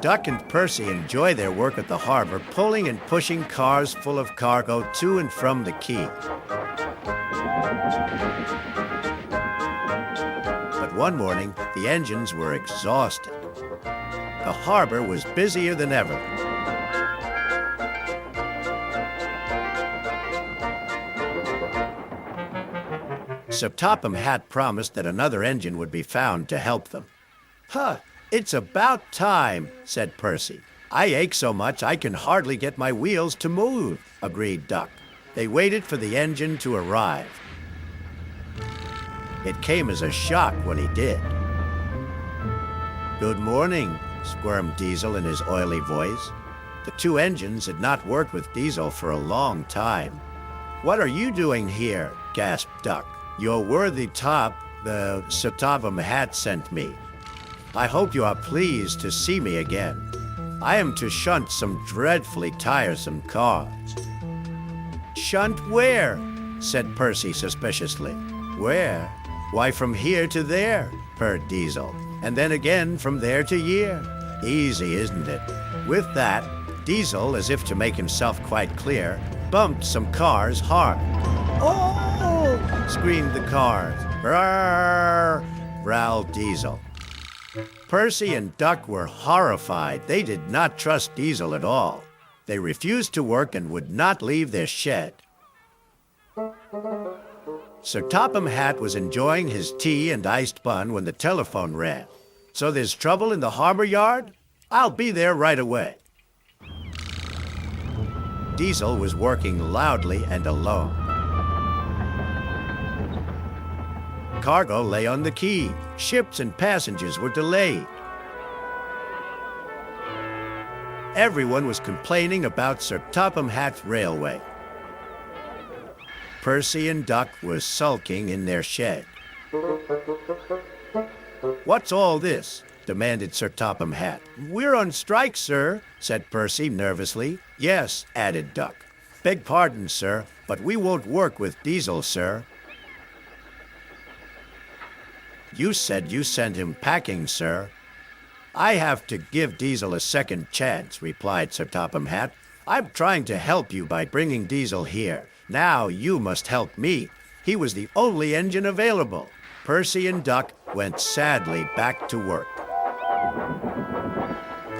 Duck and Percy enjoy their work at the harbor, pulling and pushing cars full of cargo to and from the quay. But one morning, the engines were exhausted. The harbor was busier than ever. Sir Topham Hatt promised that another engine would be found to help them. "Huh, it's about time," said Percy. "I ache so much I can hardly get my wheels to move," agreed Duck. They waited for the engine to arrive. It came as a shock when he did. "Good morning," squirmed Diesel in his oily voice. The two engines had not worked with Diesel for a long time. "What are you doing here?" gasped Duck. "Your worthy top, the Sir Topham Hatt sent me. I hope you are pleased to see me again. I am to shunt some dreadfully tiresome cars." "Shunt where?" said Percy suspiciously. "Where? Why, from here to there," purred Diesel, "and then again from there to here. Easy, isn't it?" With that, Diesel, as if to make himself quite clear, bumped some cars hard. "Oh!" screamed the cars. "Brrr!" growled Diesel. Percy and Duck were horrified. They did not trust Diesel at all. They refused to work and would not leave their shed. Sir Topham Hatt was enjoying his tea and iced bun when the telephone rang. "So there's trouble in the harbor yard? I'll be there right away." Diesel was working loudly and alone. Cargo lay on the quay. Ships and passengers were delayed. Everyone was complaining about Sir Topham Hatt's railway. Percy and Duck were sulking in their shed. "What's all this?" demanded Sir Topham Hatt. "We're on strike, sir," said Percy nervously. "Yes," added Duck. "Beg pardon, sir, but we won't work with Diesel, sir." "You said you sent him packing, sir." "I have to give Diesel a second chance," replied Sir Topham Hatt. "I'm trying to help you by bringing Diesel here. Now you must help me. He was the only engine available." Percy and Duck went sadly back to work.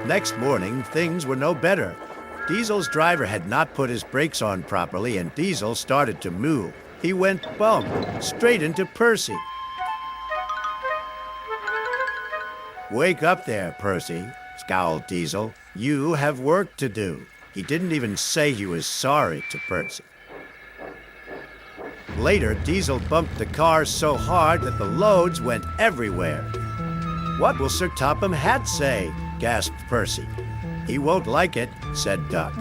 Next morning, things were no better. Diesel's driver had not put his brakes on properly, and Diesel started to move. He went bump straight into Percy. "Wake up there, Percy," scowled Diesel. "You have work to do." He didn't even say he was sorry to Percy. Later, Diesel bumped the car so hard that the loads went everywhere. "What will Sir Topham Hatt say?" gasped Percy. "He won't like it," said Duck.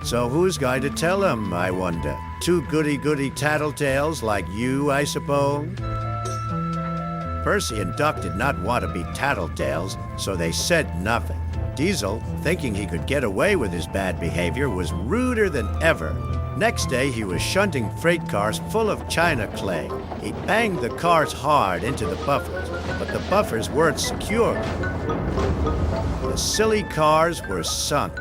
"So who's going to tell him, I wonder? Two goody-goody tattletales like you, I suppose?" Percy and Duck did not want to be tattletales, so they said nothing. Diesel, thinking he could get away with his bad behavior, was ruder than ever. Next day, he was shunting freight cars full of china clay. He banged the cars hard into the buffers, but the buffers weren't secure. The silly cars were sunk.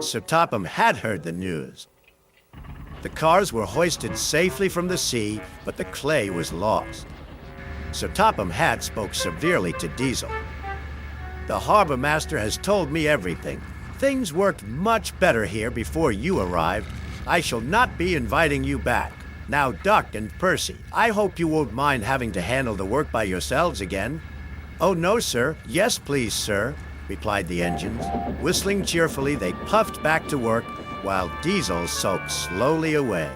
Sir Topham had heard the news. The cars were hoisted safely from the sea, but the clay was lost. Sir Topham Hatt spoke severely to Diesel. "The harbor master has told me everything. Things worked much better here before you arrived. I shall not be inviting you back. Now, Duck and Percy, I hope you won't mind having to handle the work by yourselves again." "Oh, no, sir. Yes, please, sir," replied the engines. Whistling cheerfully, they puffed back to work, while Diesel sulked slowly away.